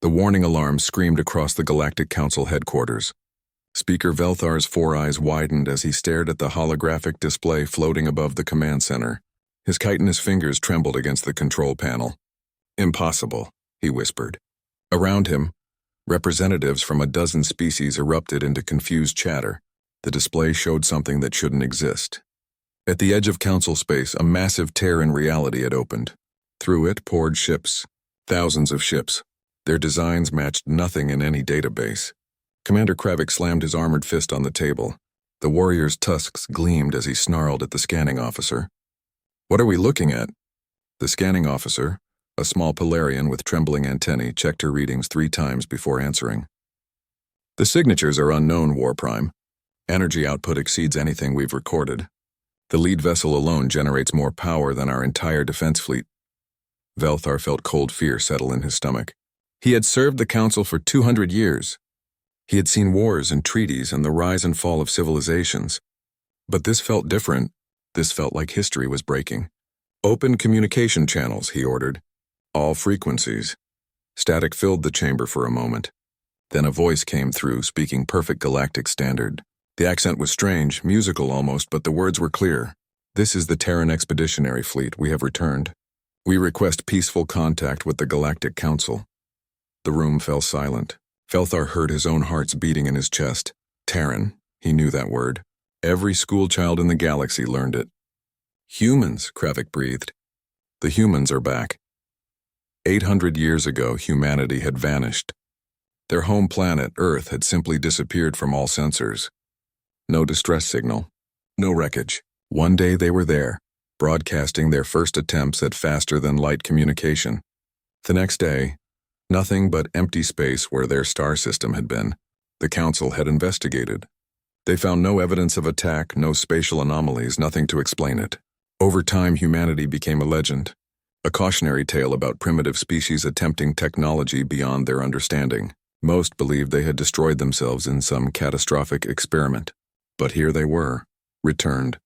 The warning alarm screamed across the Galactic Council headquarters. Speaker Velthar's four eyes widened as he stared at the holographic display floating above the command center. His chitinous fingers trembled against the control panel. "Impossible," he whispered. Around him, representatives from a dozen species erupted into confused chatter. The display showed something that shouldn't exist. At the edge of council space, a massive tear in reality had opened. Through it poured ships. Thousands of ships. Their designs matched nothing in any database. Commander Kravik slammed his armored fist on the table. The warrior's tusks gleamed as he snarled at the scanning officer. "What are we looking at?" The scanning officer, a small Polarian with trembling antennae, checked her readings 3 times before answering. "The signatures are unknown, War Prime. Energy output exceeds anything we've recorded. The lead vessel alone generates more power than our entire defense fleet." Velthar felt cold fear settle in his stomach. He had served the Council for 200 years. He had seen wars and treaties and the rise and fall of civilizations. But this felt different. This felt like history was breaking. "Open communication channels," he ordered. "All frequencies." Static filled the chamber for a moment. Then a voice came through, speaking perfect galactic standard. The accent was strange, musical almost, but the words were clear. "This is the Terran Expeditionary Fleet. We have returned. We request peaceful contact with the Galactic Council." The room fell silent. Velthar heard his own heart's beating in his chest. Terran, he knew that word. Every schoolchild in the galaxy learned it. "Humans," Kravik breathed. "The humans are back." 800 years ago, humanity had vanished. Their home planet, Earth, had simply disappeared from all sensors. No distress signal. No wreckage. One day they were there, broadcasting their first attempts at faster-than-light communication. The next day, nothing but empty space where their star system had been. The Council had investigated. They found no evidence of attack, no spatial anomalies, nothing to explain it. Over time, humanity became a legend, a cautionary tale about primitive species attempting technology beyond their understanding. Most believed they had destroyed themselves in some catastrophic experiment. But here they were, returned.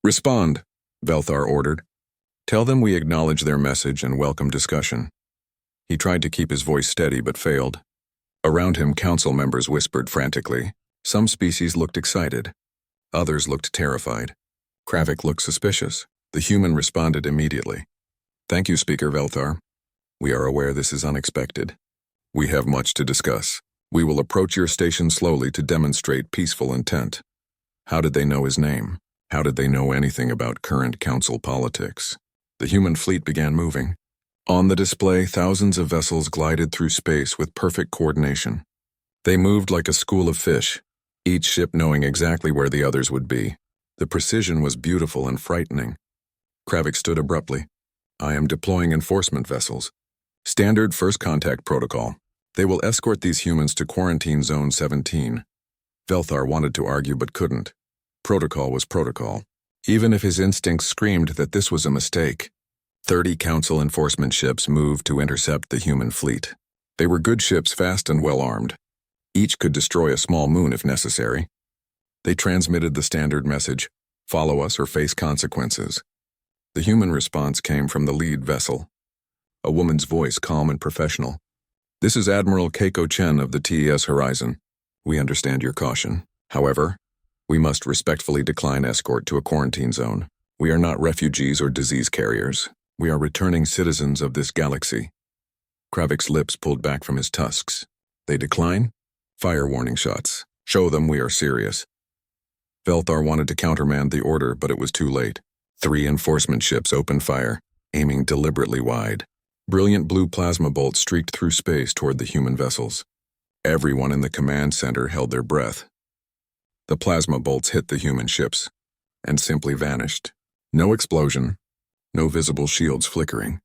"Respond," Velthar ordered. "Tell them we acknowledge their message and welcome discussion." He tried to keep his voice steady but failed. Around him, council members whispered frantically. Some species looked excited. Others looked terrified. Kravik looked suspicious. The human responded immediately. "Thank you, Speaker Velthar. We are aware this is unexpected. We have much to discuss. We will approach your station slowly to demonstrate peaceful intent." How did they know his name? How did they know anything about current council politics? The human fleet began moving. On the display, thousands of vessels glided through space with perfect coordination. They moved like a school of fish, each ship knowing exactly where the others would be. The precision was beautiful and frightening. Kravik stood abruptly. "I am deploying enforcement vessels. Standard first contact protocol. They will escort these humans to Quarantine Zone 17. Velthar wanted to argue but couldn't. Protocol was protocol, even if his instincts screamed that this was a mistake. 30 Council enforcement ships moved to intercept the human fleet. They were good ships, fast and well-armed. Each could destroy a small moon if necessary. They transmitted the standard message, "Follow us or face consequences." The human response came from the lead vessel. A woman's voice, calm and professional. "This is Admiral Keiko Chen of the TES Horizon. We understand your caution. However, we must respectfully decline escort to a quarantine zone. We are not refugees or disease carriers. We are returning citizens of this galaxy." Kravik's lips pulled back from his tusks. "They decline? Fire warning shots. Show them we are serious." Velthar wanted to countermand the order, but it was too late. 3 enforcement ships opened fire, aiming deliberately wide. Brilliant blue plasma bolts streaked through space toward the human vessels. Everyone in the command center held their breath. The plasma bolts hit the human ships, and simply vanished. No explosion, no visible shields flickering.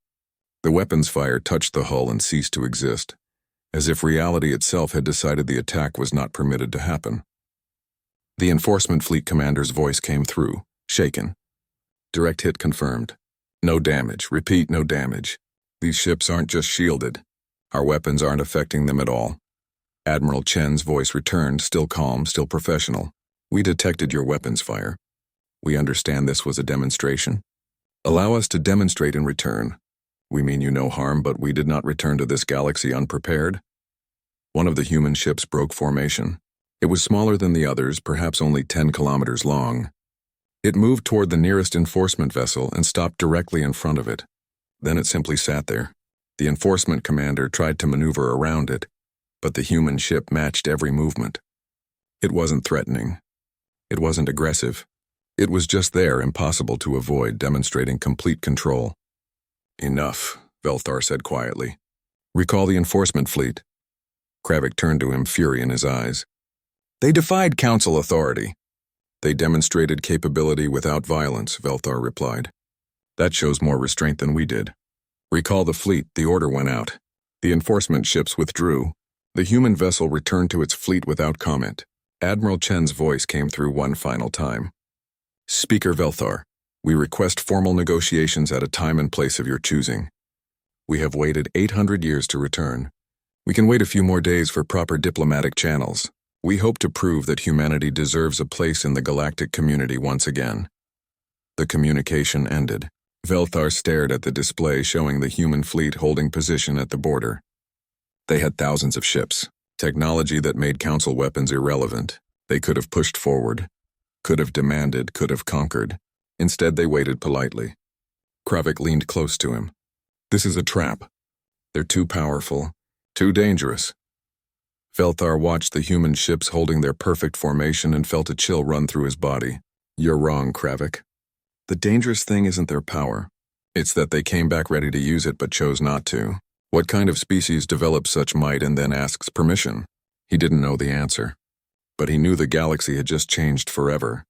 The weapons fire touched the hull and ceased to exist, as if reality itself had decided the attack was not permitted to happen. The enforcement fleet commander's voice came through, shaken. "Direct hit confirmed. No damage. Repeat, no damage. These ships aren't just shielded. Our weapons aren't affecting them at all." Admiral Chen's voice returned, still calm, still professional. "We detected your weapons fire. We understand this was a demonstration. Allow us to demonstrate in return. We mean you no harm, but we did not return to this galaxy unprepared. One of the human ships broke formation. It was smaller than the others, perhaps only 10 kilometers long. It moved toward the nearest enforcement vessel and stopped directly in front of it. Then it simply sat there. The enforcement commander tried to maneuver around it, but the human ship matched every movement. It wasn't threatening. It wasn't aggressive. It was just there, impossible to avoid, demonstrating complete control. Enough, Velthar said quietly. Recall the enforcement fleet. Kravik turned to him, fury in his eyes. They defied council authority. They demonstrated capability without violence, Velthar replied. That shows more restraint than we did. Recall the fleet, the order went out. The enforcement ships withdrew. The human vessel returned to its fleet without comment. Admiral Chen's voice came through one final time. Speaker Velthar, we request formal negotiations at a time and place of your choosing. We have waited 800 years to return. We can wait a few more days for proper diplomatic channels. We hope to prove that humanity deserves a place in the galactic community once again. The communication ended. Velthar stared at the display showing the human fleet holding position at the border. They had thousands of ships, technology that made council weapons irrelevant. They could have pushed forward, could have demanded, could have conquered. Instead, they waited politely. Kravik leaned close to him. This is a trap. They're too powerful, too dangerous. Velthar watched the human ships holding their perfect formation and felt a chill run through his body. You're wrong, Kravik. The dangerous thing isn't their power. It's that they came back ready to use it but chose not to. What kind of species develops such might and then asks permission? He didn't know the answer. But he knew the galaxy had just changed forever.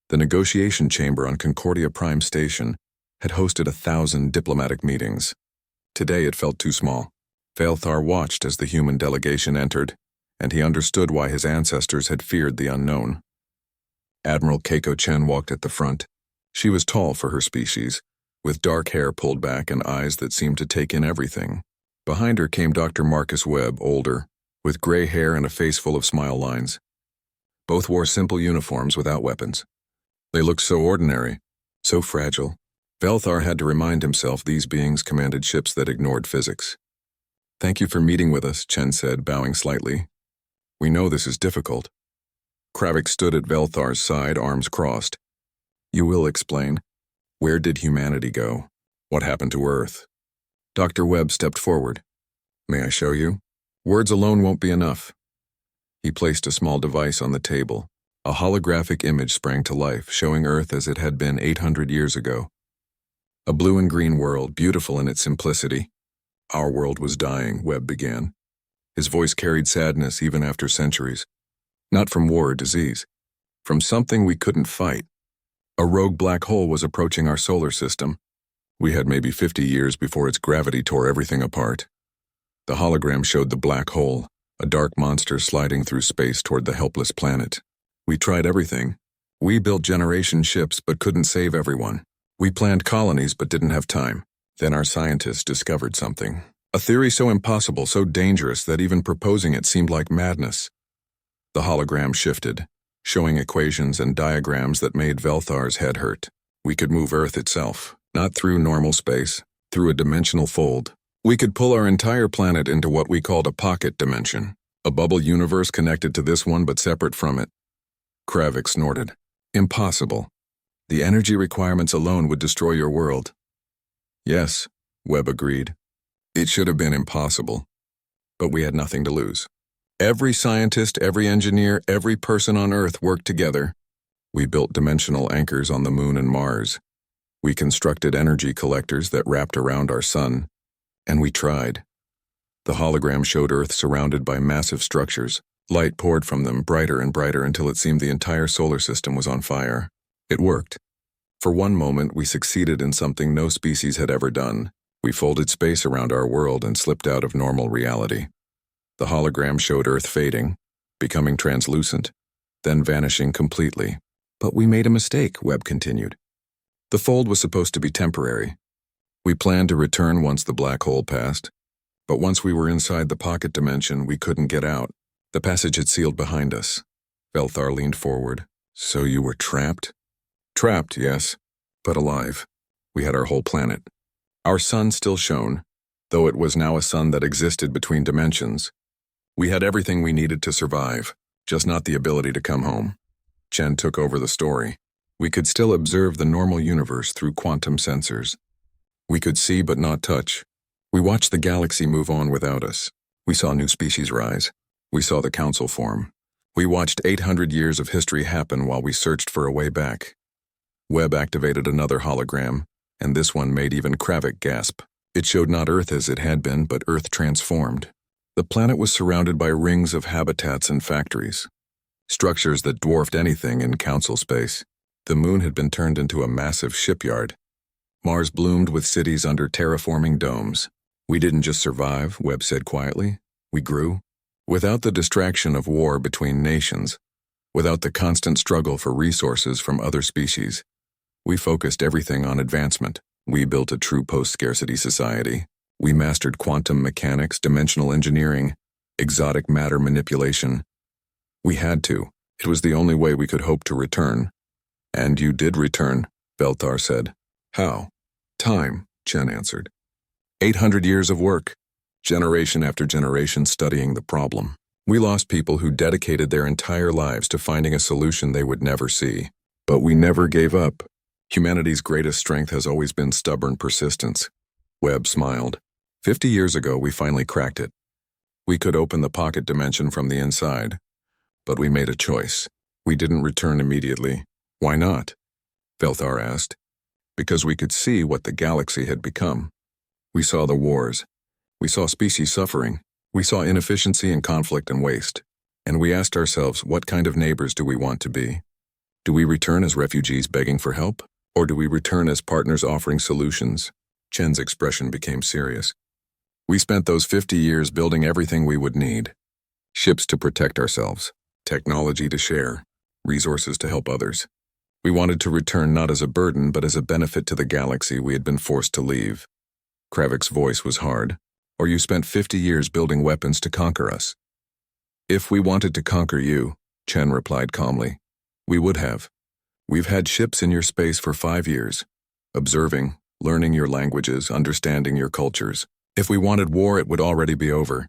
The negotiation chamber on Concordia Prime Station had hosted 1,000 diplomatic meetings. Today it felt too small. Velthar watched as the human delegation entered, and he understood why his ancestors had feared the unknown. Admiral Keiko Chen walked at the front. She was tall for her species, with dark hair pulled back and eyes that seemed to take in everything. Behind her came Dr. Marcus Webb, older, with gray hair and a face full of smile lines. Both wore simple uniforms without weapons. They looked so ordinary, so fragile. Velthar had to remind himself these beings commanded ships that ignored physics. Thank you for meeting with us, Chen said, bowing slightly. We know this is difficult. Kravik stood at Velthar's side, arms crossed. You will explain. Where did humanity go? What happened to Earth? Dr. Webb stepped forward. May I show you? Words alone won't be enough. He placed a small device on the table. A holographic image sprang to life, showing Earth as it had been 800 years ago. A blue and green world, beautiful in its simplicity. Our world was dying, Webb began. His voice carried sadness even after centuries. Not from war or disease. From something we couldn't fight. A rogue black hole was approaching our solar system. We had maybe 50 years before its gravity tore everything apart. The hologram showed the black hole, a dark monster sliding through space toward the helpless planet. We tried everything. We built generation ships but couldn't save everyone. We planned colonies but didn't have time. Then our scientists discovered something. A theory so impossible, so dangerous that even proposing it seemed like madness. The hologram shifted, showing equations and diagrams that made Velthar's head hurt. We could move Earth itself, not through normal space, through a dimensional fold. We could pull our entire planet into what we called a pocket dimension, a bubble universe connected to this one but separate from it. Kravik snorted. Impossible. The energy requirements alone would destroy your world. Yes, Webb agreed. It should have been impossible. But we had nothing to lose. Every scientist, every engineer, every person on Earth worked together. We built dimensional anchors on the Moon and Mars. We constructed energy collectors that wrapped around our sun. And we tried. The hologram showed Earth surrounded by massive structures. Light poured from them, brighter and brighter, until it seemed the entire solar system was on fire. It worked. For one moment, we succeeded in something no species had ever done. We folded space around our world and slipped out of normal reality. The hologram showed Earth fading, becoming translucent, then vanishing completely. But we made a mistake, Webb continued. The fold was supposed to be temporary. We planned to return once the black hole passed. But once we were inside the pocket dimension, we couldn't get out. The passage had sealed behind us. Velthar leaned forward. So you were trapped? Trapped, yes, but alive. We had our whole planet. Our sun still shone, though it was now a sun that existed between dimensions. We had everything we needed to survive, just not the ability to come home. Chen took over the story. We could still observe the normal universe through quantum sensors. We could see but not touch. We watched the galaxy move on without us. We saw new species rise. We saw the council form. We watched 800 years of history happen while we searched for a way back. Webb activated another hologram, and this one made even Kravik gasp. It showed not Earth as it had been, but Earth transformed. The planet was surrounded by rings of habitats and factories, structures that dwarfed anything in council space. The moon had been turned into a massive shipyard. Mars bloomed with cities under terraforming domes. We didn't just survive, Webb said quietly. We grew. Without the distraction of war between nations, without the constant struggle for resources from other species, we focused everything on advancement. We built a true post-scarcity society. We mastered quantum mechanics, dimensional engineering, exotic matter manipulation. We had to. It was the only way we could hope to return. And you did return, Belthar said. How? Time, Chen answered. 800 years of work, generation after generation studying the problem. We lost people who dedicated their entire lives to finding a solution they would never see. But we never gave up. Humanity's greatest strength has always been stubborn persistence. Webb smiled. 50 years ago, we finally cracked it. We could open the pocket dimension from the inside. But we made a choice. We didn't return immediately. Why not? Belthar asked. Because we could see what the galaxy had become. We saw the wars. We saw species suffering. We saw inefficiency and conflict and waste. And we asked ourselves, what kind of neighbors do we want to be? Do we return as refugees begging for help? Or do we return as partners offering solutions? Chen's expression became serious. We spent those 50 years building everything we would need. Ships to protect ourselves, technology to share, resources to help others. We wanted to return not as a burden, but as a benefit to the galaxy we had been forced to leave. Kravik's voice was hard. Or you spent 50 years building weapons to conquer us. If we wanted to conquer you, Chen replied calmly, we would have. We've had ships in your space for 5 years, observing, learning your languages, understanding your cultures. If we wanted war, it would already be over.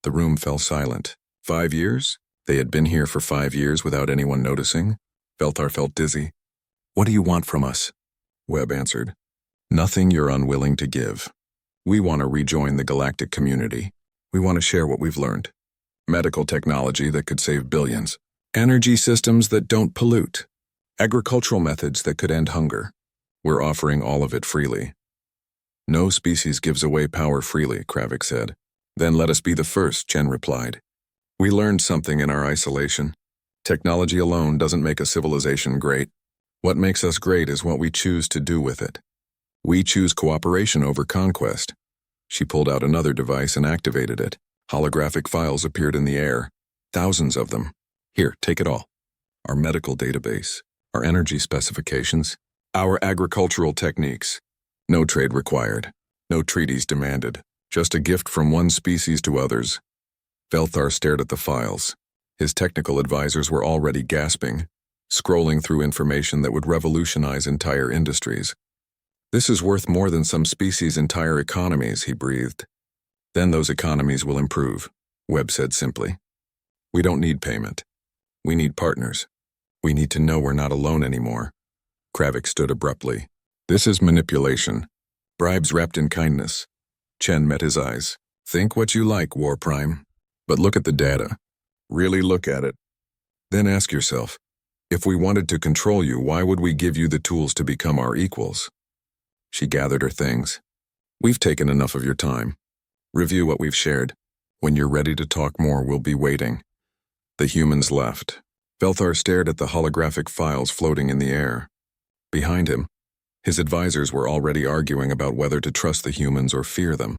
The room fell silent. 5 years? They had been here for 5 years without anyone noticing? Belthar felt dizzy. What do you want from us? Webb answered. Nothing you're unwilling to give. We want to rejoin the galactic community. We want to share what we've learned. Medical technology that could save billions. Energy systems that don't pollute. Agricultural methods that could end hunger. We're offering all of it freely. No species gives away power freely, Kravik said. Then let us be the first, Chen replied. We learned something in our isolation. Technology alone doesn't make a civilization great. What makes us great is what we choose to do with it. We choose cooperation over conquest. She pulled out another device and activated it. Holographic files appeared in the air. Thousands of them. Here, take it all. Our medical database, our energy specifications, our agricultural techniques. No trade required. No treaties demanded. Just a gift from one species to others. Belthar stared at the files. His technical advisors were already gasping, scrolling through information that would revolutionize entire industries. This is worth more than some species' entire economies, he breathed. Then those economies will improve, Webb said simply. We don't need payment. We need partners. We need to know we're not alone anymore. Kravik stood abruptly. This is manipulation. Bribes wrapped in kindness. Chen met his eyes. Think what you like, War Prime. But look at the data. Really look at it. Then ask yourself, if we wanted to control you, why would we give you the tools to become our equals? She gathered her things. We've taken enough of your time. Review what we've shared. When you're ready to talk more, we'll be waiting. The humans left. Belthar stared at the holographic files floating in the air. Behind him, his advisors were already arguing about whether to trust the humans or fear them.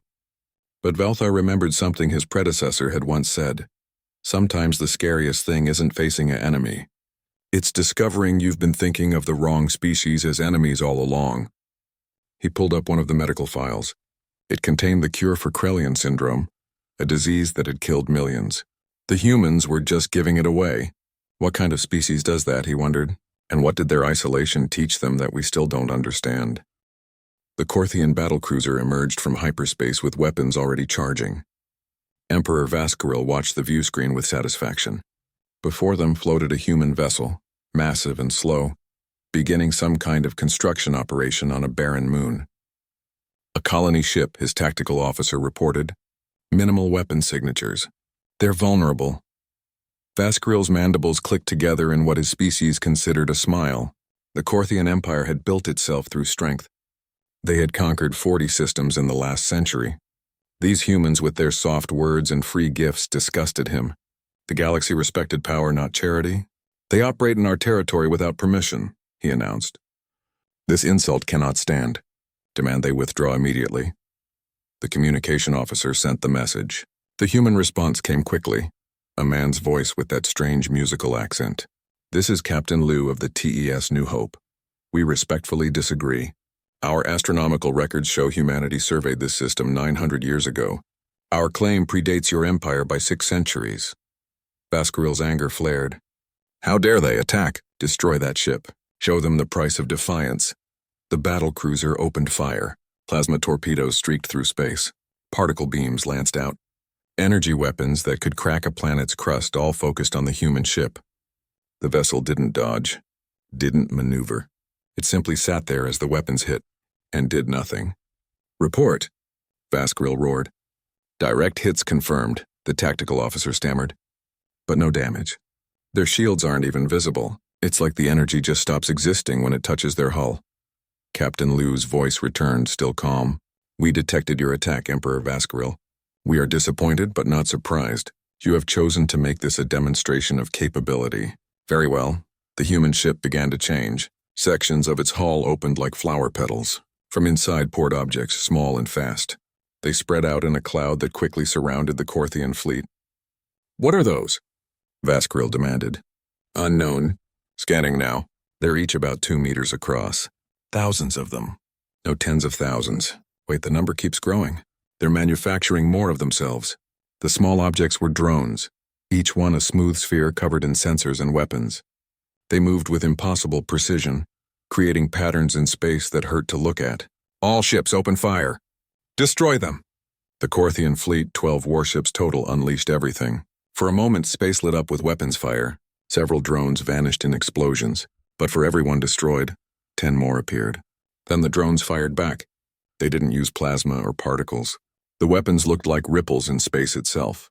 But Belthar remembered something his predecessor had once said. Sometimes the scariest thing isn't facing an enemy. It's discovering you've been thinking of the wrong species as enemies all along. He pulled up one of the medical files. It contained the cure for Krellian syndrome, a disease that had killed millions. The humans were just giving it away. What kind of species does that, he wondered, and what did their isolation teach them that we still don't understand? The Korthian battlecruiser emerged from hyperspace with weapons already charging. Emperor Vascaril watched the viewscreen with satisfaction. Before them floated a human vessel, massive and slow, beginning some kind of construction operation on a barren moon. A colony ship, his tactical officer reported. Minimal weapon signatures. They're vulnerable. Vascaril's mandibles clicked together in what his species considered a smile. The Korthian Empire had built itself through strength. They had conquered 40 systems in the last century. These humans with their soft words and free gifts disgusted him. The galaxy respected power, not charity. They operate in our territory without permission, he announced. This insult cannot stand. Demand they withdraw immediately. The communication officer sent the message. The human response came quickly. A man's voice with that strange musical accent. This is Captain Liu of the TES New Hope. We respectfully disagree. Our astronomical records show humanity surveyed this system 900 years ago. Our claim predates your empire by 6 centuries. Vascaril's anger flared. How dare they attack, destroy that ship, show them the price of defiance. The battlecruiser opened fire. Plasma torpedoes streaked through space. Particle beams lanced out. Energy weapons that could crack a planet's crust all focused on the human ship. The vessel didn't dodge, didn't maneuver. It simply sat there as the weapons hit, and did nothing. Report, Vascaril roared. Direct hits confirmed, the tactical officer stammered. But no damage. Their shields aren't even visible. It's like the energy just stops existing when it touches their hull. Captain Liu's voice returned, still calm. We detected your attack, Emperor Vascaril. We are disappointed but not surprised. You have chosen to make this a demonstration of capability. Very well. The human ship began to change. Sections of its hull opened like flower petals. From inside poured objects, small and fast. They spread out in a cloud that quickly surrounded the Korthian fleet. What are those? Vascaril demanded. Unknown. Scanning now. They're each about 2 meters across. Thousands of them. No, tens of thousands. Wait, the number keeps growing. They're manufacturing more of themselves. The small objects were drones, each one a smooth sphere covered in sensors and weapons. They moved with impossible precision, creating patterns in space that hurt to look at. All ships open fire. Destroy them. The Korthian fleet, 12 warships total, unleashed everything. For a moment, space lit up with weapons fire. Several drones vanished in explosions, but for every one destroyed, 10 more appeared. Then the drones fired back. They didn't use plasma or particles. The weapons looked like ripples in space itself.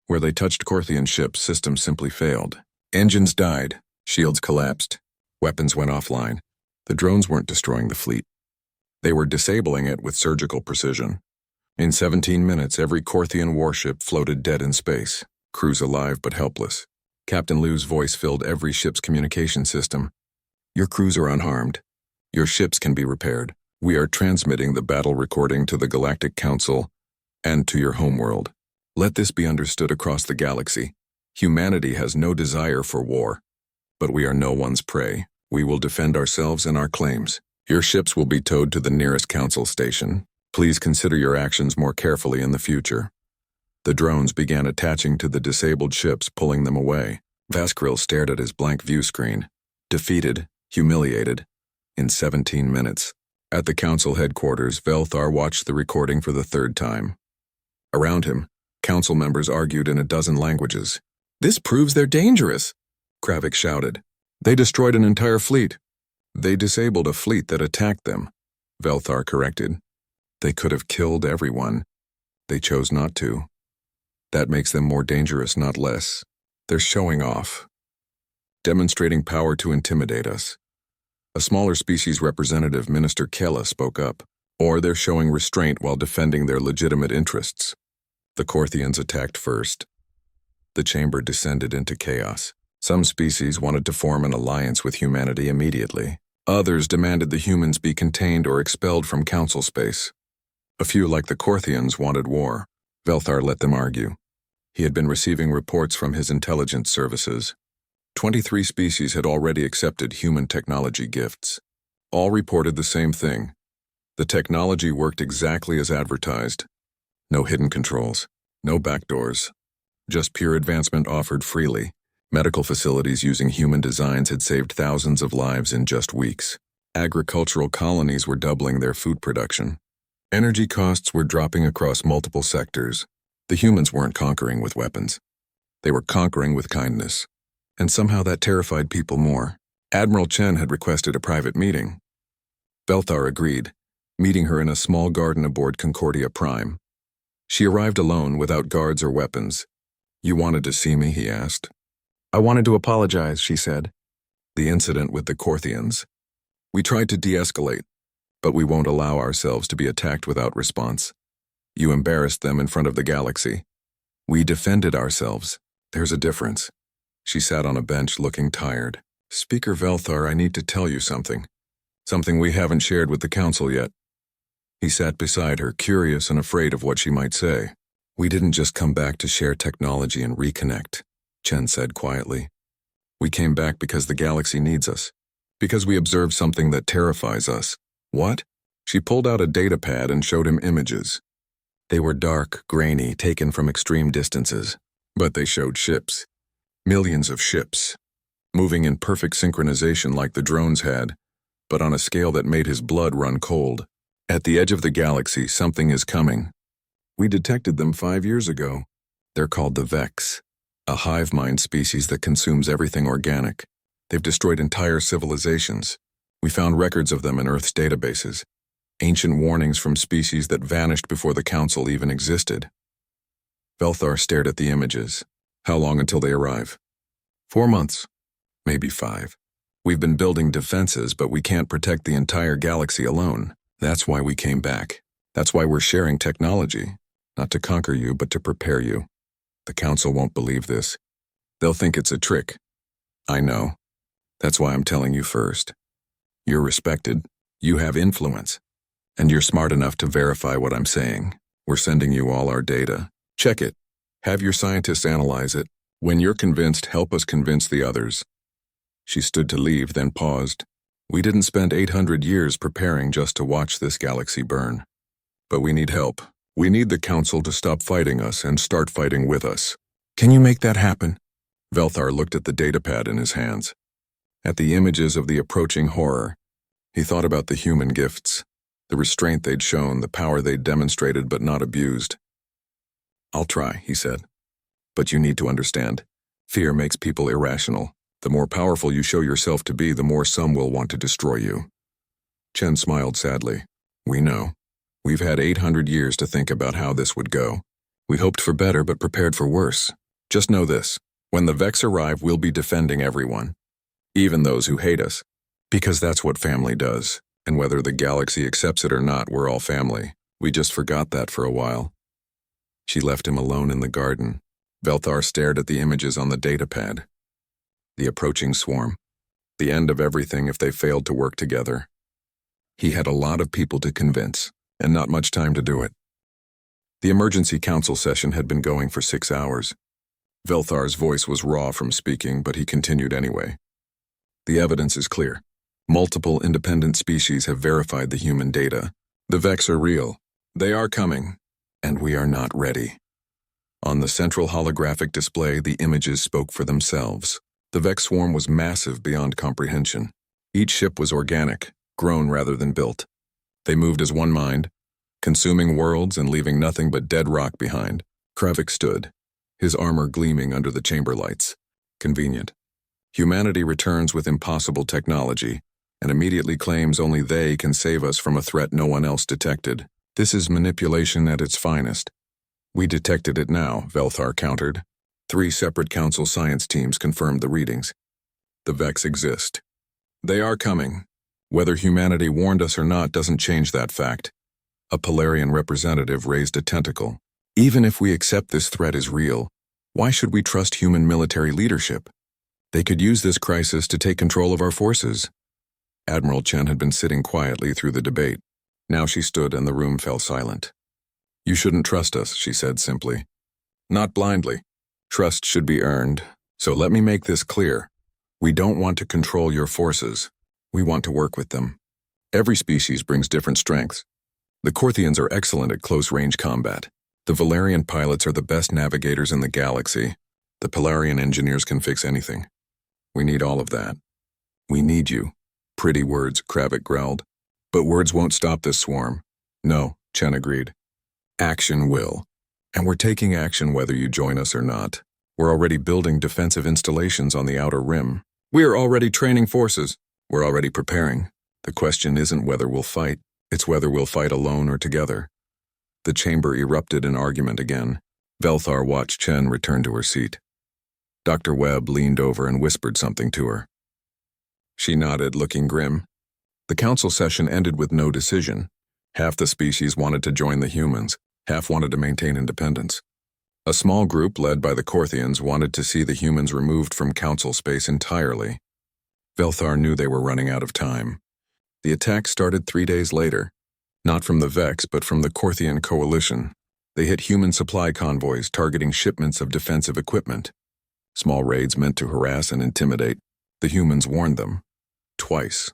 Where they touched Korthian ships, systems simply failed. Engines died. Shields collapsed. Weapons went offline. The drones weren't destroying the fleet. They were disabling it with surgical precision. In 17 minutes, every Korthian warship floated dead in space, crews alive but helpless. Captain Liu's voice filled every ship's communication system. Your crews are unharmed. Your ships can be repaired. We are transmitting the battle recording to the Galactic Council and to your homeworld. Let this be understood across the galaxy. Humanity has no desire for war, but we are no one's prey. We will defend ourselves and our claims. Your ships will be towed to the nearest council station. Please consider your actions more carefully in the future. The drones began attaching to the disabled ships, pulling them away. Vascaril stared at his blank view screen. Defeated, humiliated. In 17 minutes. At the council headquarters, Velthar watched the recording for the 3rd time. Around him, council members argued in a dozen languages. This proves they're dangerous, Kravik shouted. They destroyed an entire fleet. They disabled a fleet that attacked them, Velthar corrected. They could have killed everyone. They chose not to. That makes them more dangerous, not less. They're showing off, demonstrating power to intimidate us. A smaller species representative, Minister Kela, spoke up. Or they're showing restraint while defending their legitimate interests. The Korthians attacked first. The chamber descended into chaos. Some species wanted to form an alliance with humanity immediately. Others demanded the humans be contained or expelled from council space. A few, like the Korthians, wanted war. Velthar let them argue. He had been receiving reports from his intelligence services. 23 species had already accepted human technology gifts. All reported the same thing. The technology worked exactly as advertised. No hidden controls, no backdoors. Just pure advancement offered freely. Medical facilities using human designs had saved thousands of lives in just weeks. Agricultural colonies were doubling their food production. Energy costs were dropping across multiple sectors. The humans weren't conquering with weapons. They were conquering with kindness. And somehow that terrified people more. Admiral Chen had requested a private meeting. Belthar agreed, meeting her in a small garden aboard Concordia Prime. She arrived alone, without guards or weapons. "You wanted to see me?" he asked. "I wanted to apologize," she said. "The incident with the Corthians. We tried to de-escalate, but we won't allow ourselves to be attacked without response. You embarrassed them in front of the galaxy. We defended ourselves. There's a difference." She sat on a bench looking tired. "Speaker Velthar, I need to tell you something. Something we haven't shared with the Council yet." He sat beside her, curious and afraid of what she might say. "We didn't just come back to share technology and reconnect," Chen said quietly. "We came back because the galaxy needs us. Because we observed something that terrifies us." "What?" She pulled out a data pad and showed him images. They were dark, grainy, taken from extreme distances. But they showed ships. Millions of ships. Moving in perfect synchronization like the drones had, but on a scale that made his blood run cold. "At the edge of the galaxy, something is coming. We detected them 5 years ago. They're called the Vex, a hive mind species that consumes everything organic. They've destroyed entire civilizations. We found records of them in Earth's databases. Ancient warnings from species that vanished before the Council even existed." Velthar stared at the images. "How long until they arrive?" 4 months. Maybe 5. We've been building defenses, but we can't protect the entire galaxy alone. That's why we came back. That's why we're sharing technology. Not to conquer you, but to prepare you. The Council won't believe this. They'll think it's a trick. I know. That's why I'm telling you first. You're respected. You have influence. And you're smart enough to verify what I'm saying. We're sending you all our data. Check it. Have your scientists analyze it. When you're convinced, help us convince the others." She stood to leave, then paused. "We didn't spend 800 years preparing just to watch this galaxy burn. But we need help. We need the Council to stop fighting us and start fighting with us. Can you make that happen?" Velthar looked at the datapad in his hands. At the images of the approaching horror, he thought about the human gifts, the restraint they'd shown, the power they'd demonstrated but not abused. "I'll try," he said. "But you need to understand. Fear makes people irrational. The more powerful you show yourself to be, the more some will want to destroy you." Chen smiled sadly. "We know. We've had 800 years to think about how this would go. We hoped for better but prepared for worse. Just know this. When the Vex arrive, we'll be defending everyone. Even those who hate us. Because that's what family does. And whether the galaxy accepts it or not, we're all family. We just forgot that for a while." She left him alone in the garden. Velthar stared at the images on the datapad. The approaching swarm. The end of everything if they failed to work together. He had a lot of people to convince, and not much time to do it. The emergency council session had been going for 6 hours. Velthar's voice was raw from speaking, but he continued anyway. "The evidence is clear. Multiple independent species have verified the human data. The Vex are real. They are coming, and we are not ready." On the central holographic display, the images spoke for themselves. The Vex swarm was massive beyond comprehension. Each ship was organic, grown rather than built. They moved as one mind, consuming worlds and leaving nothing but dead rock behind. Kravik stood, his armor gleaming under the chamber lights. Convenient. Humanity returns with impossible technology, and immediately claims only they can save us from a threat no one else detected. This is manipulation at its finest. "We detected it now," Velthar countered. 3 separate council science teams confirmed the readings. The Vex exist. They are coming. Whether humanity warned us or not doesn't change that fact. A Polarian representative raised a tentacle. "Even if we accept this threat is real, why should we trust human military leadership? They could use this crisis to take control of our forces." Admiral Chen had been sitting quietly through the debate. Now she stood and the room fell silent. "You shouldn't trust us," she said simply. "Not blindly. Trust should be earned. So let me make this clear. We don't want to control your forces. We want to work with them. Every species brings different strengths. The Corthians are excellent at close-range combat. The Valerian pilots are the best navigators in the galaxy. The Polarian engineers can fix anything. We need all of that. We need you. Pretty words, Kravik growled. But words won't stop this swarm. No, Chen agreed. Action will. And we're taking action whether you join us or not. We're already building defensive installations on the outer rim. We are already training forces. We're already preparing. The question isn't whether we'll fight, it's whether we'll fight alone or together. The chamber erupted in argument again. Velthar watched Chen return to her seat. Dr. Webb leaned over and whispered something to her. She nodded, looking grim. The council session ended with no decision. Half the species wanted to join the humans, half wanted to maintain independence. A small group, led by the Korthians, wanted to see the humans removed from council space entirely. Velthar knew they were running out of time. The attack started 3 days later, not from the Vex, but from the Korthian coalition. They hit human supply convoys targeting shipments of defensive equipment. Small raids meant to harass and intimidate. The humans warned them. Twice.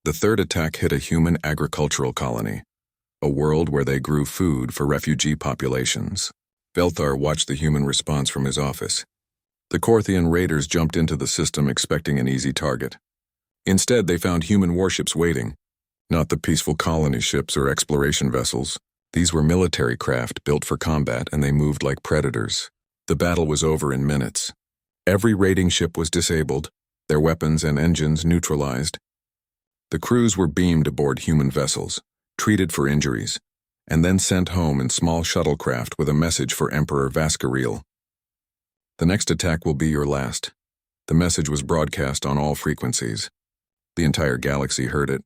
The third attack hit a human agricultural colony, a world where they grew food for refugee populations. Velthar watched the human response from his office. The Korthian raiders jumped into the system expecting an easy target. Instead, they found human warships waiting. Not the peaceful colony ships or exploration vessels. These were military craft built for combat, and they moved like predators. The battle was over in minutes. Every raiding ship was disabled, their weapons and engines neutralized. The crews were beamed aboard human vessels, treated for injuries, and then sent home in small shuttlecraft with a message for Emperor Vascaril. The next attack will be your last. The message was broadcast on all frequencies. The entire galaxy heard it.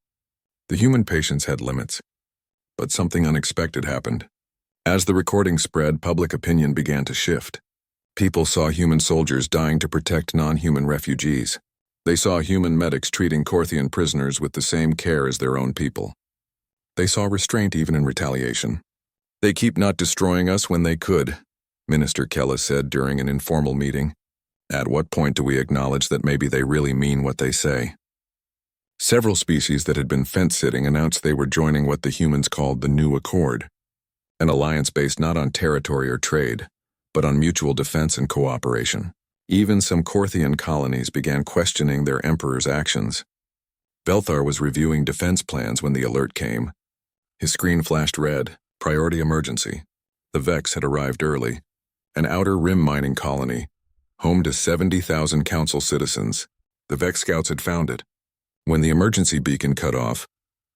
The human patience had limits. But something unexpected happened. As the recording spread, public opinion began to shift. People saw human soldiers dying to protect non-human refugees. They saw human medics treating Korthian prisoners with the same care as their own people. They saw restraint even in retaliation. They keep not destroying us when they could, Minister Kella said during an informal meeting. At what point do we acknowledge that maybe they really mean what they say? Several species that had been fence-sitting announced they were joining what the humans called the New Accord, an alliance based not on territory or trade, but on mutual defense and cooperation. Even some Korthian colonies began questioning their emperor's actions. Velthar was reviewing defense plans when the alert came. His screen flashed red, priority emergency. The Vex had arrived early, an outer rim mining colony, home to 70,000 council citizens. The Vex scouts had found it. When the emergency beacon cut off,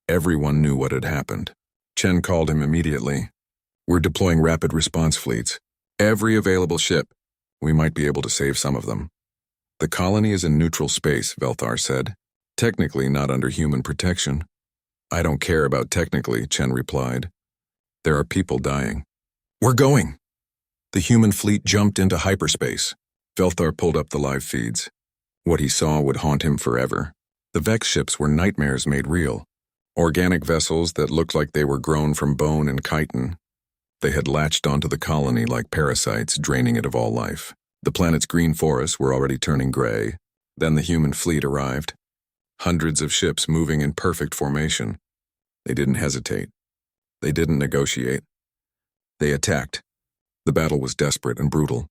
everyone knew what had happened. Chen called him immediately. We're deploying rapid response fleets. Every available ship. We might be able to save some of them. The colony is in neutral space, Velthar said. Technically not under human protection. I don't care about technically, Chen replied. There are people dying. We're going. The human fleet jumped into hyperspace. Velthar pulled up the live feeds. What he saw would haunt him forever. The Vex ships were nightmares made real. Organic vessels that looked like they were grown from bone and chitin. They had latched onto the colony like parasites, draining it of all life. The planet's green forests were already turning gray. Then the human fleet arrived. Hundreds of ships moving in perfect formation. They didn't hesitate. They didn't negotiate. They attacked. The battle was desperate and brutal.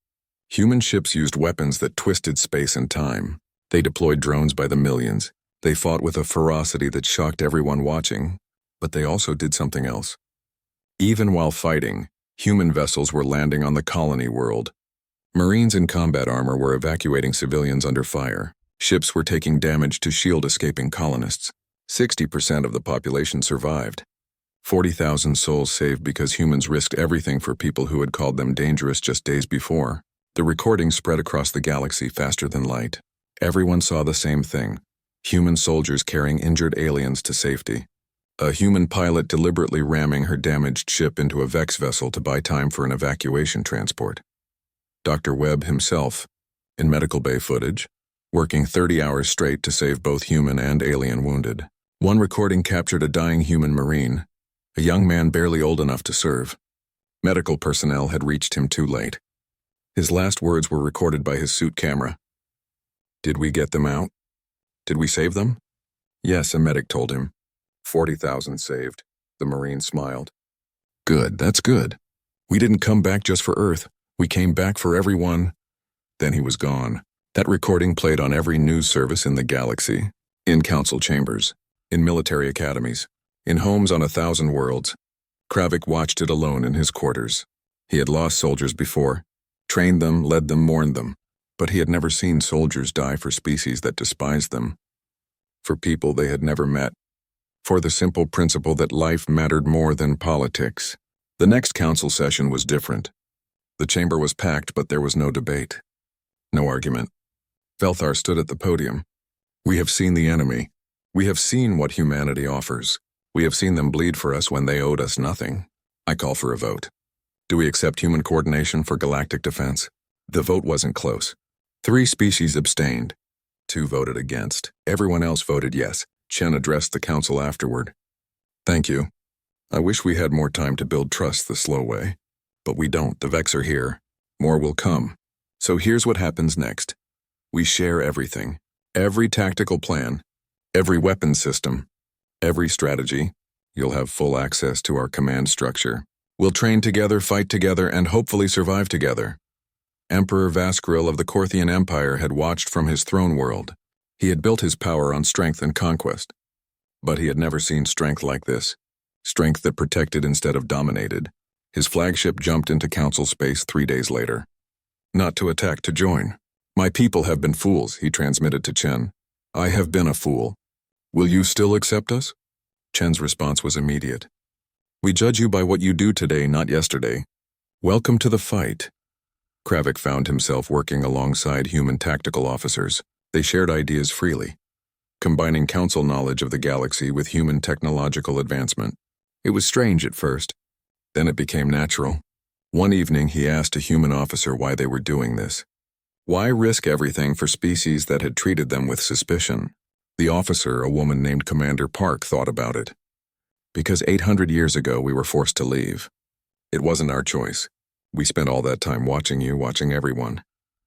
Human ships used weapons that twisted space and time. They deployed drones by the millions. They fought with a ferocity that shocked everyone watching, but they also did something else. Even while fighting, human vessels were landing on the colony world. Marines in combat armor were evacuating civilians under fire. Ships were taking damage to shield escaping colonists. 60% of the population survived. 40,000 souls saved because humans risked everything for people who had called them dangerous just days before. The recording spread across the galaxy faster than light. Everyone saw the same thing. Human soldiers carrying injured aliens to safety. A human pilot deliberately ramming her damaged ship into a Vex vessel to buy time for an evacuation transport. Dr. Webb himself, in medical bay footage, working 30 hours straight to save both human and alien wounded. One recording captured a dying human marine, a young man barely old enough to serve. Medical personnel had reached him too late. His last words were recorded by his suit camera. Did we get them out? Did we save them? Yes, a medic told him. 40,000 saved. The Marine smiled. Good, that's good. We didn't come back just for Earth. We came back for everyone. Then he was gone. That recording played on every news service in the galaxy. In council chambers, in military academies, in homes on 1,000 worlds, Kravik watched it alone in his quarters. He had lost soldiers before, trained them, led them, mourned them, but he had never seen soldiers die for species that despised them, for people they had never met, for the simple principle that life mattered more than politics. The next council session was different. The chamber was packed, but there was no debate, no argument. Velthar stood at the podium. We have seen the enemy. We have seen what humanity offers. We have seen them bleed for us when they owed us nothing. I call for a vote. Do we accept human coordination for galactic defense? The vote wasn't close. 3 species abstained. 2 voted against. Everyone else voted yes. Chen addressed the council afterward. Thank you. I wish we had more time to build trust the slow way. But we don't. The Vex are here. More will come. So here's what happens next. We share everything. Every tactical plan. Every weapon system. Every strategy. You'll have full access to our command structure. We'll train together, fight together, and hopefully survive together. Emperor Vaskril of the Korthian Empire had watched from his throne world. He had built his power on strength and conquest. But he had never seen strength like this. Strength that protected instead of dominated. His flagship jumped into council space 3 days later. Not to attack, to join. My people have been fools, he transmitted to Chen. I have been a fool. Will you still accept us? Chen's response was immediate. We judge you by what you do today, not yesterday. Welcome to the fight. Kravik found himself working alongside human tactical officers. They shared ideas freely, combining council knowledge of the galaxy with human technological advancement. It was strange at first. Then it became natural. One evening he asked a human officer why they were doing this. Why risk everything for species that had treated them with suspicion? The officer, a woman named Commander Park, thought about it. Because 800 years ago we were forced to leave. It wasn't our choice. We spent all that time watching you, watching everyone,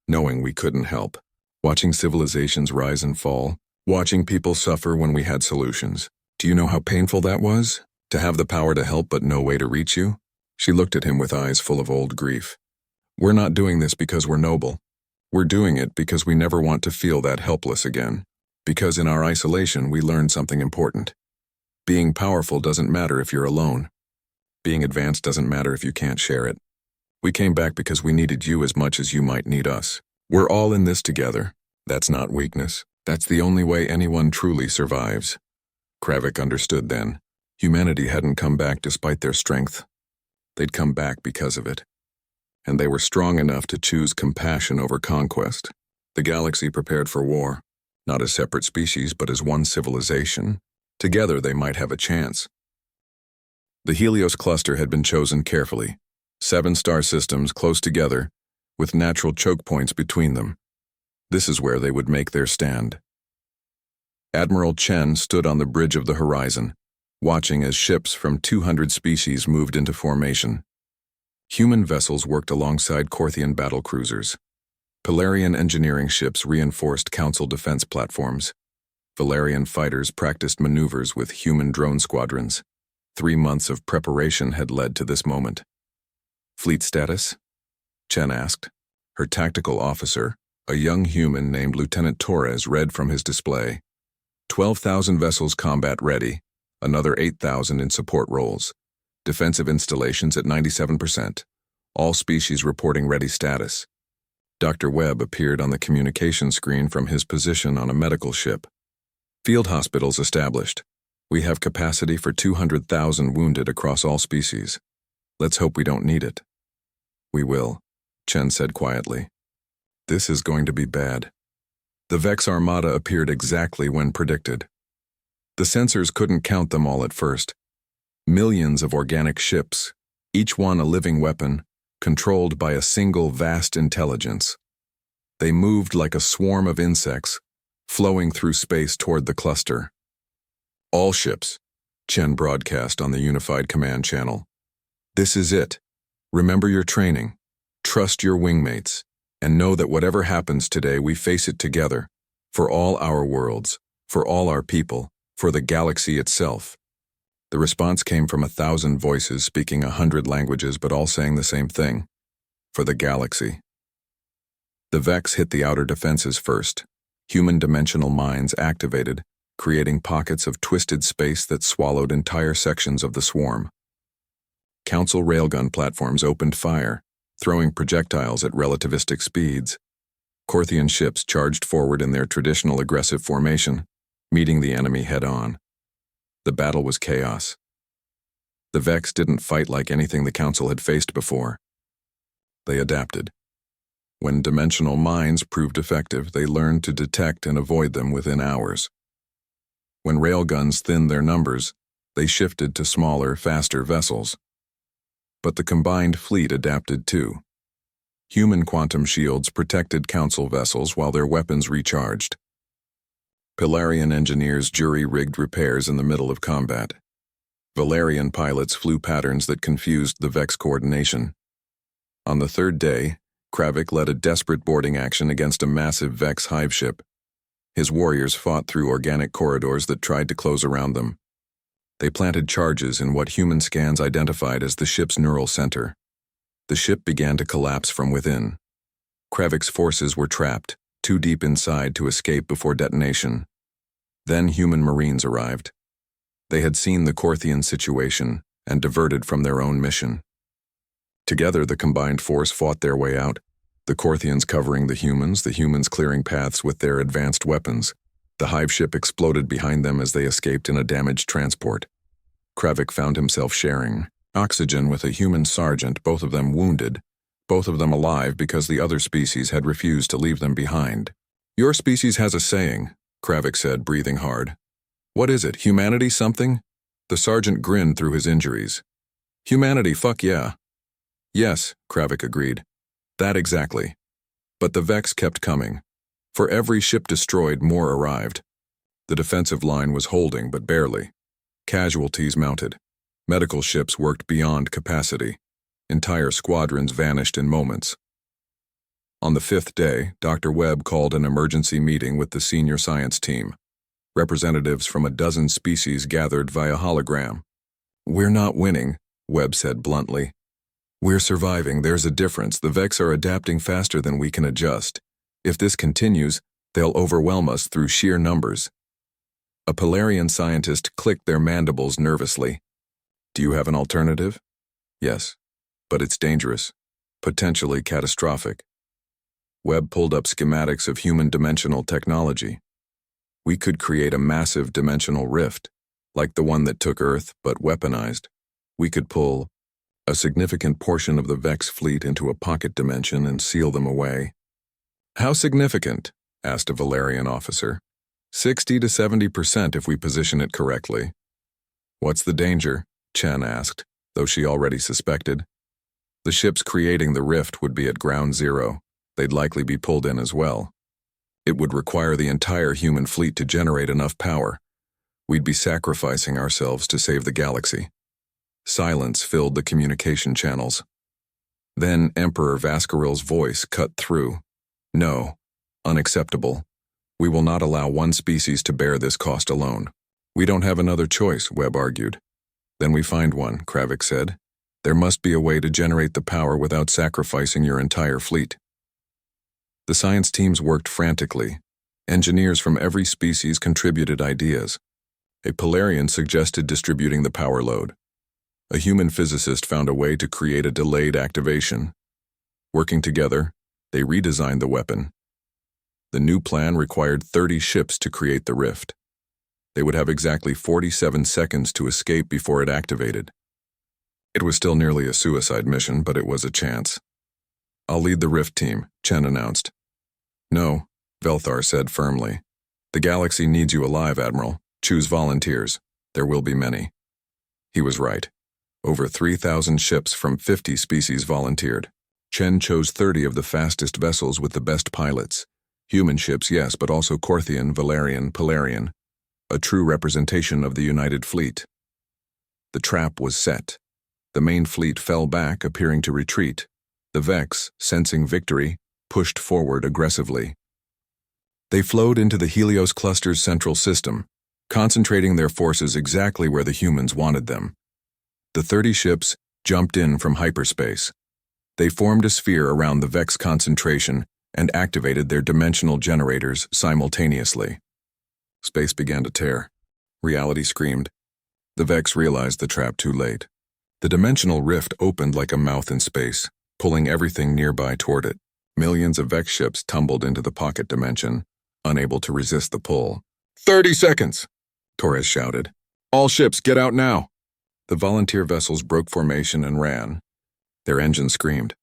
knowing we couldn't help, watching civilizations rise and fall, watching people suffer when we had solutions. Do you know how painful that was? To have the power to help but no way to reach you? She looked at him with eyes full of old grief. We're not doing this because we're noble. We're doing it because we never want to feel that helpless again. Because in our isolation we learned something important. Being powerful doesn't matter if you're alone. Being advanced doesn't matter if you can't share it. We came back because we needed you as much as you might need us. We're all in this together. That's not weakness. That's the only way anyone truly survives. Kravik understood then. Humanity hadn't come back despite their strength. They'd come back because of it. And they were strong enough to choose compassion over conquest. The galaxy prepared for war, not as separate species but as one civilization. Together they might have a chance. The Helios cluster had been chosen carefully. 7 star systems close together, with natural choke points between them. This is where they would make their stand. Admiral Chen stood on the bridge of the horizon, watching as ships from 200 species moved into formation. Human vessels worked alongside Korthian battlecruisers. Pelarian engineering ships reinforced council defense platforms. Valerian fighters practiced maneuvers with human drone squadrons. 3 months of preparation had led to this moment. Fleet status? Chen asked. Her tactical officer, a young human named Lieutenant Torres, read from his display. 12,000 vessels combat ready, another 8,000 in support roles. Defensive installations at 97%. All species reporting ready status. Dr. Webb appeared on the communication screen from his position on a medical ship. Field hospitals established. We have capacity for 200,000 wounded across all species. Let's hope we don't need it. We will, Chen said quietly. This is going to be bad. The Vex Armada appeared exactly when predicted. The sensors couldn't count them all at first. Millions of organic ships, each one a living weapon, controlled by a single vast intelligence. They moved like a swarm of insects, flowing through space toward the cluster. All ships, Chen broadcast on the unified command channel. This is it. Remember your training. Trust your wingmates. And know that whatever happens today, we face it together. For all our worlds, for all our people, for the galaxy itself. The response came from 1,000 voices speaking 100 languages but all saying the same thing. For the galaxy. The Vex hit the outer defenses first. Human dimensional mines activated, creating pockets of twisted space that swallowed entire sections of the swarm. Council railgun platforms opened fire, throwing projectiles at relativistic speeds. Korthian ships charged forward in their traditional aggressive formation, meeting the enemy head-on. The battle was chaos. The Vex didn't fight like anything the Council had faced before. They adapted. When dimensional mines proved effective, they learned to detect and avoid them within hours. When railguns thinned their numbers, they shifted to smaller, faster vessels. But the combined fleet adapted too. Human quantum shields protected Council vessels while their weapons recharged. Pilarian engineers jury-rigged repairs in the middle of combat. Valerian pilots flew patterns that confused the Vex coordination. On the third day, Kravik led a desperate boarding action against a massive Vex hive ship. His warriors fought through organic corridors that tried to close around them. They planted charges in what human scans identified as the ship's neural center. The ship began to collapse from within. Kravik's forces were trapped, too deep inside to escape before detonation. Then human marines arrived. They had seen the Korthian situation and diverted from their own mission. Together, the combined force fought their way out, the Korthians covering the humans clearing paths with their advanced weapons. The hive ship exploded behind them as they escaped in a damaged transport. Kravik found himself sharing oxygen with a human sergeant, both of them wounded, both of them alive because the other species had refused to leave them behind. "Your species has a saying," Kravik said, breathing hard. "What is it, humanity something?" The sergeant grinned through his injuries. "Humanity, fuck yeah." "Yes," Kravik agreed. "That exactly." But the Vex kept coming. For every ship destroyed, more arrived. The defensive line was holding, but barely. Casualties mounted. Medical ships worked beyond capacity. Entire squadrons vanished in moments. On the fifth day, Dr. Webb called an emergency meeting with the senior science team. Representatives from a dozen species gathered via hologram. "We're not winning," Webb said bluntly. "We're surviving. There's a difference. The Vex are adapting faster than we can adjust. If this continues, they'll overwhelm us through sheer numbers." A Pilarian scientist clicked their mandibles nervously. "Do you have an alternative?" "Yes, but it's dangerous, potentially catastrophic." Webb pulled up schematics of human dimensional technology. "We could create a massive dimensional rift, like the one that took Earth but weaponized. We could pull a significant portion of the Vex fleet into a pocket dimension and seal them away." "How significant?" asked a Valerian officer. 60 to 70% if we position it correctly." "What's the danger?" Chen asked, though she already suspected. "The ships creating the rift would be at ground zero. They'd likely be pulled in as well. It would require the entire human fleet to generate enough power. We'd be sacrificing ourselves to save the galaxy." Silence filled the communication channels. Then Emperor Vascaril's voice cut through. "No. Unacceptable. We will not allow one species to bear this cost alone." "We don't have another choice," Webb argued. "Then we find one," Kravik said. "There must be a way to generate the power without sacrificing your entire fleet." The science teams worked frantically. Engineers from every species contributed ideas. A Pilarian suggested distributing the power load. A human physicist found a way to create a delayed activation. Working together, they redesigned the weapon. The new plan required 30 ships to create the rift. They would have exactly 47 seconds to escape before it activated. It was still nearly a suicide mission, but it was a chance. "I'll lead the rift team," Chen announced. "No," Velthar said firmly. "The galaxy needs you alive, Admiral. Choose volunteers. There will be many." He was right. Over 3,000 ships from 50 species volunteered. Chen chose 30 of the fastest vessels with the best pilots. Human ships, yes, but also Korthian, Valerian, Pilarian. A true representation of the United Fleet. The trap was set. The main fleet fell back, appearing to retreat. The Vex, sensing victory, pushed forward aggressively. They flowed into the Helios cluster's central system, concentrating their forces exactly where the humans wanted them. The 30 ships jumped in from hyperspace. They formed a sphere around the Vex concentration and activated their dimensional generators simultaneously. Space began to tear. Reality screamed. The Vex realized the trap too late. The dimensional rift opened like a mouth in space, pulling everything nearby toward it. Millions of Vex ships tumbled into the pocket dimension, unable to resist the pull. 30 seconds! Torres shouted. All ships, get out now! The volunteer vessels broke formation and ran. Their engines screamed.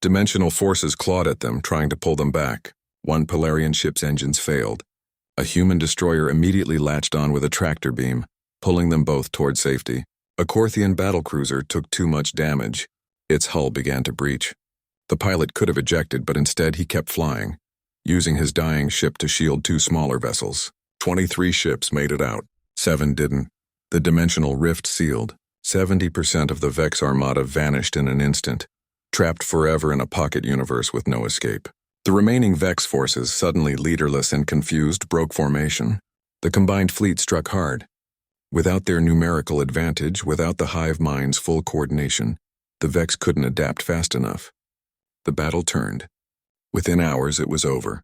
Dimensional forces clawed at them, trying to pull them back. One Polarian ship's engines failed. A human destroyer immediately latched on with a tractor beam, pulling them both toward safety. A Korthian battlecruiser took too much damage. Its hull began to breach. The pilot could have ejected, but instead he kept flying, using his dying ship to shield two smaller vessels. 23 ships made it out. 7 didn't. The dimensional rift sealed. 70% of the Vex armada vanished in an instant, trapped forever in a pocket universe with no escape. The remaining Vex forces, suddenly leaderless and confused, broke formation. The combined fleet struck hard. Without their numerical advantage, without the hive mind's full coordination, the Vex couldn't adapt fast enough. The battle turned. Within hours, it was over.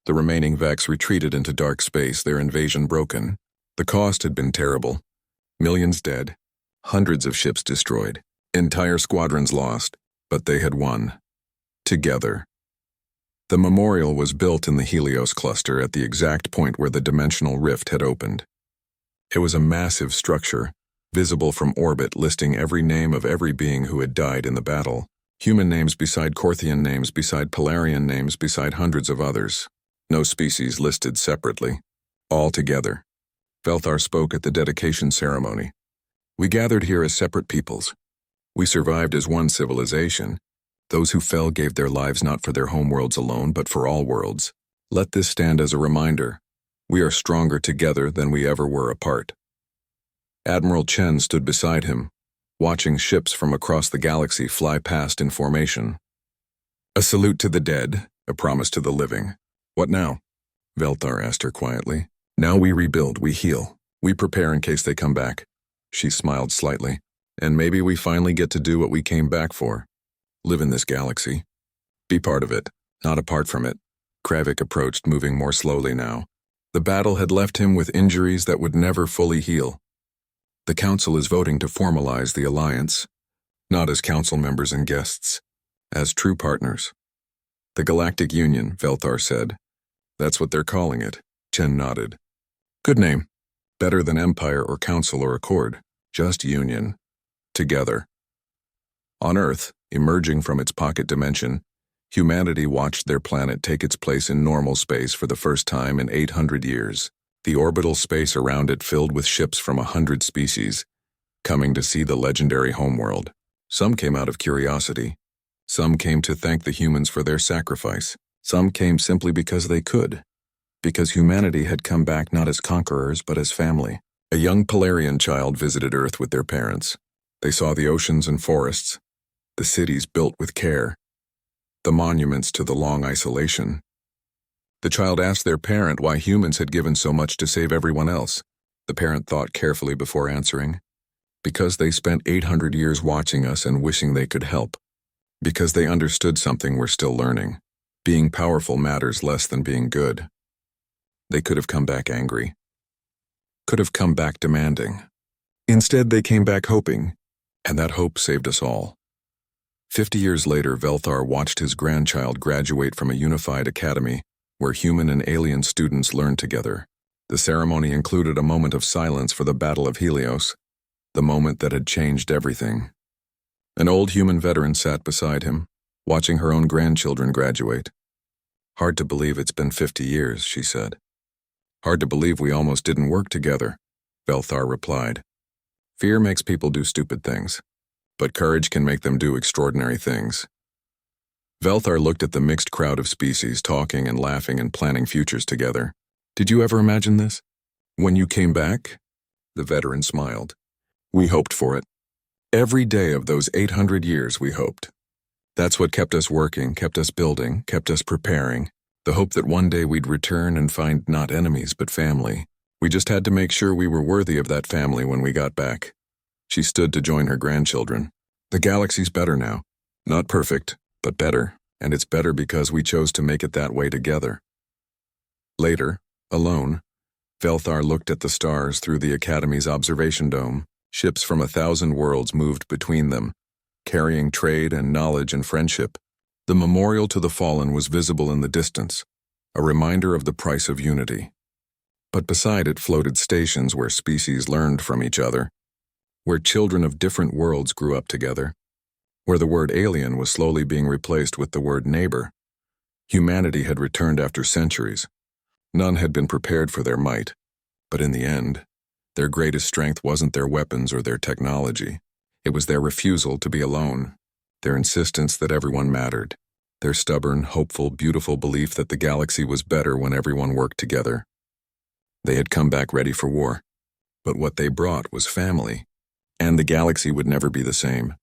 The remaining Vex retreated into dark space, their invasion broken. The cost had been terrible. Millions dead, hundreds of ships destroyed, entire squadrons lost, but they had won. Together. The memorial was built in the Helios cluster at the exact point where the dimensional rift had opened. It was a massive structure, visible from orbit, listing every name of every being who had died in the battle. Human names beside Korthian names beside Polarian names beside hundreds of others. No species listed separately. All together. Velthar spoke at the dedication ceremony. We gathered here as separate peoples. We survived as one civilization. Those who fell gave their lives not for their homeworlds alone, but for all worlds. Let this stand as a reminder. We are stronger together than we ever were apart. Admiral Chen stood beside him, watching ships from across the galaxy fly past in formation. A salute to the dead, a promise to the living. What now? Velthar asked her quietly. Now we rebuild, we heal. We prepare in case they come back. She smiled slightly. And maybe we finally get to do what we came back for. Live in this galaxy. Be part of it, not apart from it. Kravik approached, moving more slowly now. The battle had left him with injuries that would never fully heal. The Council is voting to formalize the alliance, not as council members and guests, as true partners. The Galactic Union, Velthar said. That's what they're calling it. Chen nodded. Good name. Better than Empire or Council or Accord. Just Union. Together. On Earth, emerging from its pocket dimension, humanity watched their planet take its place in normal space for the first time in 800 years. The orbital space around it filled with ships from 100 species, coming to see the legendary homeworld. Some came out of curiosity. Some came to thank the humans for their sacrifice. Some came simply because they could. Because humanity had come back not as conquerors but as family. A young Polarian child visited Earth with their parents. They saw the oceans and forests, the cities built with care, the monuments to the long isolation. The child asked their parent why humans had given so much to save everyone else. The parent thought carefully before answering. Because they spent 800 years watching us and wishing they could help. Because they understood something we're still learning. Being powerful matters less than being good. They could have come back angry. Could have come back demanding. Instead, they came back hoping, and that hope saved us all. 50 years later, Velthar watched his grandchild graduate from a unified academy where human and alien students learned together. The ceremony included a moment of silence for the Battle of Helios, the moment that had changed everything. An old human veteran sat beside him, watching her own grandchildren graduate. Hard to believe it's been 50 years, she said. Hard to believe we almost didn't work together, Velthar replied. Fear makes people do stupid things, but courage can make them do extraordinary things. Velthar looked at the mixed crowd of species talking and laughing and planning futures together. Did you ever imagine this? When you came back? The veteran smiled. We hoped for it. Every day of those 800 years we hoped. That's what kept us working, kept us building, kept us preparing. The hope that one day we'd return and find not enemies but family. We just had to make sure we were worthy of that family when we got back. She stood to join her grandchildren. The galaxy's better now. Not perfect, but better, and it's better because we chose to make it that way together. Later, alone, Velthar looked at the stars through the Academy's observation dome. Ships from 1,000 worlds moved between them, carrying trade and knowledge and friendship. The memorial to the fallen was visible in the distance, a reminder of the price of unity. But beside it floated stations where species learned from each other, where children of different worlds grew up together, where the word alien was slowly being replaced with the word neighbor. Humanity had returned after centuries. None had been prepared for their might, but in the end, their greatest strength wasn't their weapons or their technology. It was their refusal to be alone, their insistence that everyone mattered, their stubborn, hopeful, beautiful belief that the galaxy was better when everyone worked together. They had come back ready for war, but what they brought was family, and the galaxy would never be the same.